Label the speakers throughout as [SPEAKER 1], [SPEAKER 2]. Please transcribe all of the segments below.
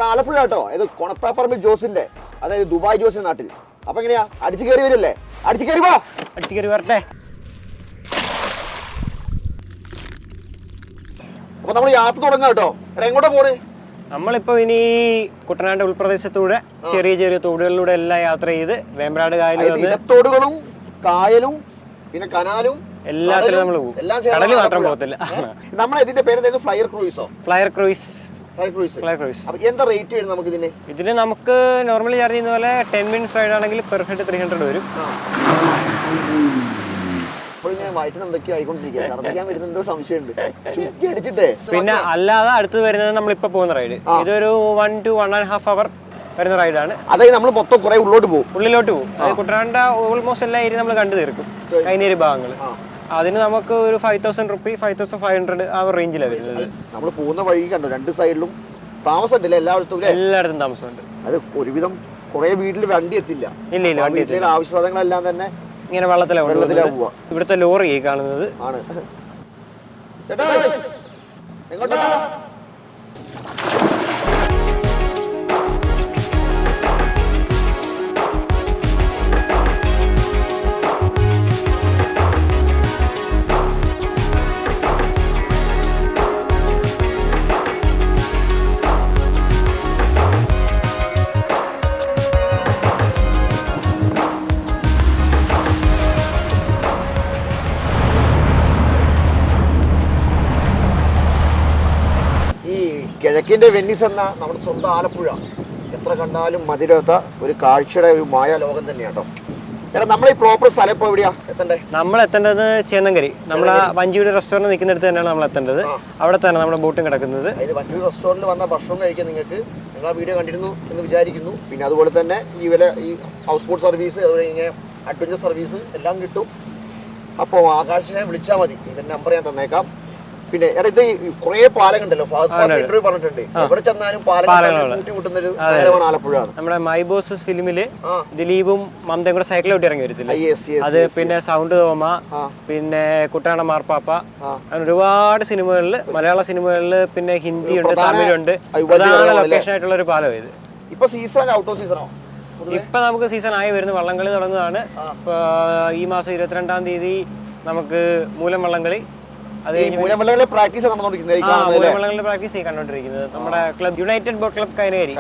[SPEAKER 1] നമ്മുടെ ആലപ്പുഴ കേട്ടോ, ഇത് കൊണത്താപ്പറമ്പിൽ ജോസിന്റെ, അതായത് ദുബായ് ജോസിന്റെ നാട്ടിൽ. അപ്പൊ എങ്ങനെയാ, അടിച്ചു കയറി വരില്ലേ? അടിച്ചു കയറി വാ,
[SPEAKER 2] അടിച്ചു കയറി വരട്ടെ.
[SPEAKER 1] അപ്പൊ നമ്മൾ യാത്ര തുടങ്ങാം കേട്ടോ. എടാ എങ്ങോട്ടാ പോണേ?
[SPEAKER 2] നമ്മളിപ്പോ ഇനി കുട്ടനാട് ഉൾപ്രദേശത്തൂടെ ചെറിയ ചെറിയ തോടുകളിലൂടെ എല്ലാം യാത്ര ചെയ്ത് വേമ്പനാട് കായലും
[SPEAKER 1] ഇടത്തോടുകളും കായലും പിന്നെ കനാലും
[SPEAKER 2] എല്ലാത്തിലും നമ്മൾ പോകും. കടലിൽ മാത്രം പോകത്തില്ല.
[SPEAKER 1] നമ്മൾ ഇതിന്റെ പേര് ഫ്ലയർ ക്രൂയിസോ?
[SPEAKER 2] Flyer cruise.
[SPEAKER 1] എന്താ റേറ്റ് വരും നമുക്ക് ഇതിന്?
[SPEAKER 2] ഇതിന് നമുക്ക് നോർമലി ചാർജ് ചെയ്യുന്ന പോലെ 10 മിനിറ്റ്സ് റൈഡ് ആണെങ്കിൽ പെർ ഹെഡ് 300 വരും. പിന്നെ അല്ലാതെ അടുത്ത് വരുന്നത് നമ്മളിപ്പോ പോകുന്ന റൈഡ്, ഇതൊരു 1 to 1.5 hour വരുന്ന റൈഡാണ്.
[SPEAKER 1] അതായത് നമ്മൾ മൊത്തം കുറെ ഉള്ളിലോട്ട് പോകും.
[SPEAKER 2] അത് കുട്ടനാടിന്റെ ഓൾമോസ്റ്റ് എല്ലാ ഏരിയ നമ്മൾ കണ്ടു തീർക്കും, കൈനേരി ഭാഗങ്ങൾ. അതിന് നമുക്ക് ഒരു 5,000 റുപ്പീ 5,500 ആ റേഞ്ചിലാണ് വരുന്നത്.
[SPEAKER 1] നമ്മൾ പോകുന്ന വഴി കണ്ടോ, രണ്ട് സൈഡിലും താമസമുണ്ടല്ലേ?
[SPEAKER 2] എല്ലായിടത്തും താമസമുണ്ട്.
[SPEAKER 1] അത് ഒരുവിധം കുറെ വീട്ടിൽ വണ്ടി എത്തില്ല.
[SPEAKER 2] ഇല്ല വണ്ടി എത്തില്ല.
[SPEAKER 1] ആവശ്യ സാധനങ്ങളെല്ലാം തന്നെ
[SPEAKER 2] ഇങ്ങനെ വെള്ളത്തിലാണ് പോവുക. ഇവിടുത്തെ ലോറി കാണുന്നത്
[SPEAKER 1] ആണ്. എങ്ങോട്ടാ? കിഴക്കിന്റെ വെന്നീസ് എന്ന നമ്മുടെ സ്വന്തം ആലപ്പുഴ എത്ര കണ്ടാലും മതിരാത്ത ഒരു കാഴ്ചയുടെ ഒരു മായ ലോകം തന്നെയാട്ടോ. എടാ നമ്മൾ ഈ പ്രോപ്പർ സ്ഥലം ഇപ്പോൾ എവിടെയാ എത്തണ്ടേ?
[SPEAKER 2] നമ്മൾ എത്തേണ്ടത് ചേന്നങ്കരി. നമ്മളെ വഞ്ചിയുടെ റെസ്റ്റോറന്റ് നിൽക്കുന്നിടത്ത് തന്നെയാണ് നമ്മൾ എത്തേണ്ടത്. അവിടെ തന്നെ നമ്മുടെ ബോട്ടും കിടക്കുന്നത്.
[SPEAKER 1] വഞ്ചിയുടെ റെസ്റ്റോറന്റിൽ വന്ന ഭക്ഷണം കഴിക്കാൻ നിങ്ങൾ ആ വീഡിയോ കണ്ടിരുന്നു എന്ന് വിചാരിക്കുന്നു. പിന്നെ അതുപോലെ തന്നെ ഈ ഹൗസ് ബോട്ട് സർവീസ്, അതുപോലെ ഇങ്ങനെ അഡ്വഞ്ചർ സർവീസ് എല്ലാം കിട്ടും. അപ്പോൾ ആകാശിനെ വിളിച്ചാൽ മതി, ഇതിന്റെ നമ്പർ ഞാൻ തന്നേക്കാം. പിന്നെ ഇത് കുറെ പാലങ്ങളുണ്ടല്ലോ, ഇന്റർവ്യൂ പറഞ്ഞിട്ടുണ്ട്, എവിടെ ചെന്നാലും പാലങ്ങൾ കൂട്ടിമുട്ടുന്നൊരു നഗരമാണ് ആലപ്പുഴ.
[SPEAKER 2] നമ്മുടെ മൈ ബോസ് ഫിലിമില് ദിലീപും മമതയും കൂടെ സൈക്കിൾ ഔട്ട് ഇറങ്ങി വരത്തില്ല അത്, പിന്നെ സൗണ്ട് തോമ, പിന്നെ കുട്ടനാടൻ മാർപ്പാപ്പ, അങ്ങനെ ഒരുപാട് സിനിമകളില്, മലയാള സിനിമകളില്, പിന്നെ ഹിന്ദി ഉണ്ട്, തമിഴുണ്ട്. പ്രധാന ലൊക്കേഷൻ ആയിട്ടുള്ള ഒരു പാലം ഇത്.
[SPEAKER 1] ഇപ്പൊ സീസൺ ഔട്ട് ഓഫ് സീസണോ?
[SPEAKER 2] ഇപ്പൊ നമുക്ക് സീസൺ ആയി വരുന്ന വള്ളംകളി തുടങ്ങുകയാണ്. ഈ മാസം 22-ാം തീയതി നമുക്ക് മൂലം വള്ളംകളി.
[SPEAKER 1] മൂലമലകളിലെ പ്രാക്ടീസ്
[SPEAKER 2] കണ്ടോണ്ടിരിക്കുന്നത് നമ്മുടെ club united boat club Kainakari.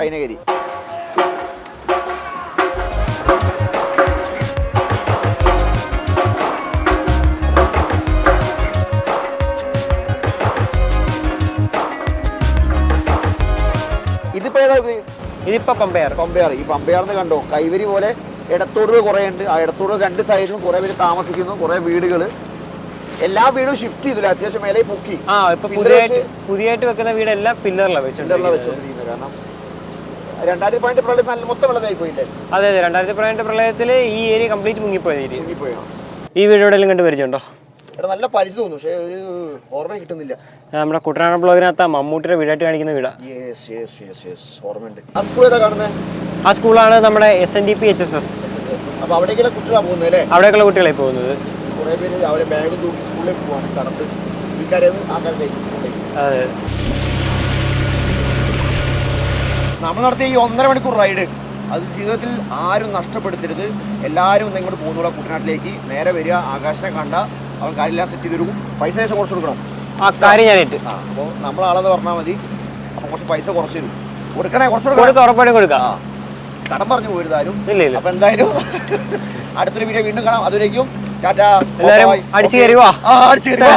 [SPEAKER 2] ഇതിപ്പോ പമ്പയാർ.
[SPEAKER 1] ഈ പമ്പയാർന്ന് കണ്ടോ, കൈവരി പോലെ ഇടത്തോടുകൾ കുറെ ഉണ്ട്. ആ ഇടത്തോട് രണ്ട് സൈഡിലും കുറെ പേര് താമസിക്കുന്നു, കുറെ വീടുകൾ. എല്ലാ വീടും ഷിഫ്റ്റ് ചെയ്തില്ല, അത്യാവശ്യം മേലെ പൊക്കി.
[SPEAKER 2] പുതിയതായിട്ട് വെക്കുന്ന വീടെല്ലാം പില്ലറിലാണ് വെച്ചോണ്ടിരിക്കുന്നത്.
[SPEAKER 1] കാരണം 2018 പ്രളയത്തിൽ നല്ല മൊത്തം വെള്ളമായി പോയില്ലേ?
[SPEAKER 2] അതെ, 2018 പ്രളയത്തില് ഈ ഏരിയ കംപ്ലീറ്റ് മുങ്ങിപ്പോയത്. ഈ വീട് എവിടെയെങ്കിലും കണ്ടു പരിചയമുണ്ടോ?
[SPEAKER 1] നല്ല പരിചയം തോന്നുന്നു, പക്ഷേ ഒരു ഓർമ്മ കിട്ടുന്നില്ല.
[SPEAKER 2] നമ്മുടെ കുട്ടനാടൻ ബ്ലോഗിനകത്ത് മമ്മൂട്ടിയുടെ വീടായിട്ട് കാണിക്കുന്ന വീടാ.
[SPEAKER 1] ഓർമ്മയുണ്ട്. ആ സ്കൂൾ ഏതാ കാണുന്നത്?
[SPEAKER 2] ആ സ്കൂളാണ് നമ്മുടെ SNDP HSS.
[SPEAKER 1] അപ്പൊ അവിടേക്കുള്ള കുട്ടികളാണ് പോകുന്നത് അല്ലേ?
[SPEAKER 2] അവിടേക്കുള്ള കുട്ടികളായി പോകുന്നത്.
[SPEAKER 1] കുറെ പേര് അവരെ ബാഗ് തൂക്കി സ്കൂളിലേക്ക് പോവാണ്, കടന്ന് ഈ കാര്യം
[SPEAKER 2] അതെ.
[SPEAKER 1] നമ്മൾ നടത്തിയ ഈ 1.5 മണിക്കൂർ റൈഡ് അത് ജീവിതത്തിൽ ആരും നഷ്ടപ്പെടുത്തരുത്. എല്ലാവരും ഇങ്ങോട്ട് പോകുന്നുള്ള കുട്ടനാട്ടിലേക്ക് നേരെ വരിക, ആകാശനെ കണ്ട അവൻ കാര്യമെല്ലാം സെറ്റ് ചെയ്ത് തരും. പൈസ കുറച്ച് കൊടുക്കണം,
[SPEAKER 2] ആ കാര്യം ഞാനായിട്ട്.
[SPEAKER 1] അപ്പോൾ നമ്മളാളെന്ന് പറഞ്ഞാൽ മതി, അപ്പോൾ കുറച്ച് പൈസ കുറച്ച് തരും. കൊടുക്കണേ, കുറച്ച്
[SPEAKER 2] ഉറപ്പായിട്ടും കൊടുക്കാം.
[SPEAKER 1] കടം പറഞ്ഞു പോരുത് ആരും.
[SPEAKER 2] ഇല്ല.
[SPEAKER 1] അപ്പൊ എന്തായാലും അടുത്തൊരു വീഡിയോ വീണ്ടും കാണാം. അതുവരേക്കും ടാറ്റാ.
[SPEAKER 2] എല്ലാവരും അടിച്ചു കയറി വാ.
[SPEAKER 1] അടിച്ചു കയറി വാ.